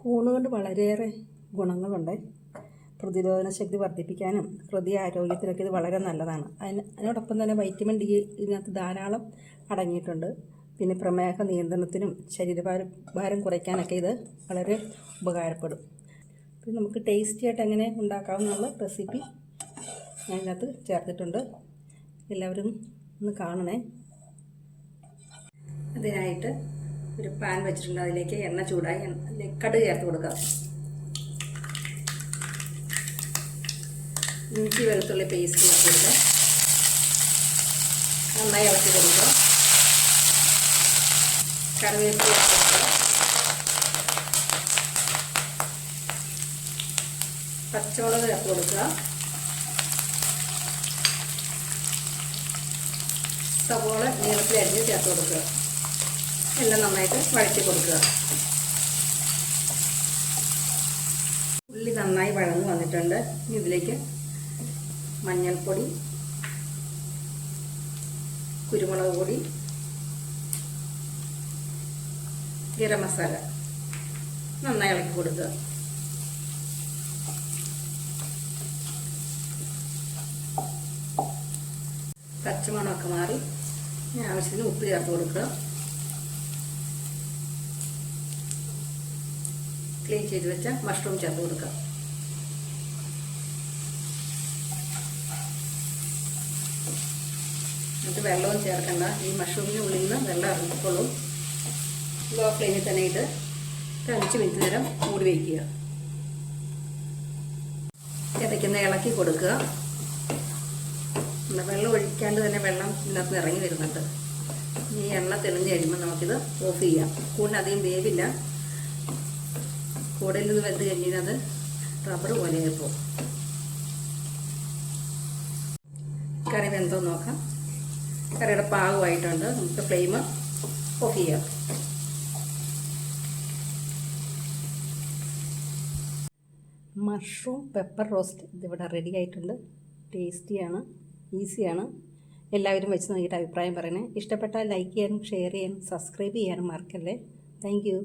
കൂണ് കൊണ്ട് വളരെയേറെ ഗുണങ്ങളുണ്ട്. പ്രതിരോധ ശക്തി വർദ്ധിപ്പിക്കാനും ഹൃദയ ആരോഗ്യത്തിനൊക്കെ ഇത് വളരെ നല്ലതാണ്. അതിനോടൊപ്പം തന്നെ വൈറ്റമിൻ ഡി ഇതിനകത്ത് ധാരാളം അടങ്ങിയിട്ടുണ്ട്. പിന്നെ പ്രമേഹ നിയന്ത്രണത്തിനും ഭാരം കുറയ്ക്കാനൊക്കെ ഇത് വളരെ ഉപകാരപ്പെടും. പിന്നെ നമുക്ക് ടേസ്റ്റി ആയിട്ട് എങ്ങനെ ഉണ്ടാക്കാവുന്നുള്ള റെസിപ്പി ഞാൻ ഇതിനകത്ത് ചേർത്തിട്ടുണ്ട്. എല്ലാവരും ഒന്ന് കാണണേ. അതിനായിട്ട് ഒരു പാൻ വെച്ചിട്ടുണ്ട്. അതിലേക്ക് എണ്ണ ചൂടായി കടുക് ചേർത്ത് കൊടുക്കുക. ഇഞ്ചി വെളുത്തുള്ളി പേസ്റ്റ് ചേർത്ത് കൊടുക്കുക. നന്നായി ഇളക്കി കൊടുക്കുക. കറിവേപ്പില ചേർത്ത് കൊടുക്കുക. പച്ചമുളക് ചേർത്ത് കൊടുക്കുക. സവോള നീളത്തിൽ അരിഞ്ഞ് ചേർത്ത് കൊടുക്കുക. എല്ലാം നന്നായിട്ട് വഴറ്റി കൊടുക്കുക. ഉള്ളി നന്നായി വഴന്ന് വന്നിട്ടുണ്ട്. ഇതിലേക്ക് മഞ്ഞൾപ്പൊടി, കുരുമുളക് പൊടി, ഗരം മസാല നന്നായി ഇളക്കി കൊടുക്കുക. പച്ചമണമൊക്കെ മാറി ആവശ്യത്തിന് ഉപ്പ് ചേർത്ത് കൊടുക്കുക. ക്ലീൻ ചെയ്ത് വെച്ച മഷ്റൂം ചേർത്ത് കൊടുക്കുക. എന്നിട്ട് വെള്ളവും ചേർക്കണ്ട. ഈ മഷ്റൂമിന് ഉള്ളിൽ നിന്ന് വെള്ളം ഇറങ്ങിക്കോളും. ലോ ഫ്ലെയിമിൽ തന്നെ ഇത് 5 മിനിറ്റ് നേരം മൂടി വയ്ക്കുക. ഇടയ്ക്കുന്ന ഇളക്കി കൊടുക്കുക. വെള്ളം ഒഴിക്കാണ്ട് തന്നെ വെള്ളം ഇതിനകത്ത് ഇറങ്ങി വരുന്നുണ്ട്. ഈ എണ്ണ തെളിഞ്ഞ് കഴിയുമ്പോൾ നമുക്കിത് ഓഫ് ചെയ്യാം. കൂടിന് അധികം വേവില്ല. കൂടയിൽ നിന്ന് വെന്ത് കഴിഞ്ഞാൽ അത് റബ്ബർ പോലെ പോകും. കറി വെന്തോ നോക്കാം. കറിയുടെ പാകമായിട്ടുണ്ട്. നമുക്ക് ഫ്ലെയിം ഓഫ് ചെയ്യാം. മഷ്റൂം പെപ്പർ റോസ്റ്റ് ഇതിവിടെ റെഡി ആയിട്ടുണ്ട്. ടേസ്റ്റിയാണ്, ഈസിയാണ്. എല്ലാവരും വെച്ച് നോക്കിയിട്ട് അഭിപ്രായം പറയണേ. ഇഷ്ടപ്പെട്ടാൽ ലൈക്ക് ചെയ്യാനും ഷെയർ ചെയ്യാനും സബ്സ്ക്രൈബ് ചെയ്യാനും മറക്കല്ലേ. Thank you.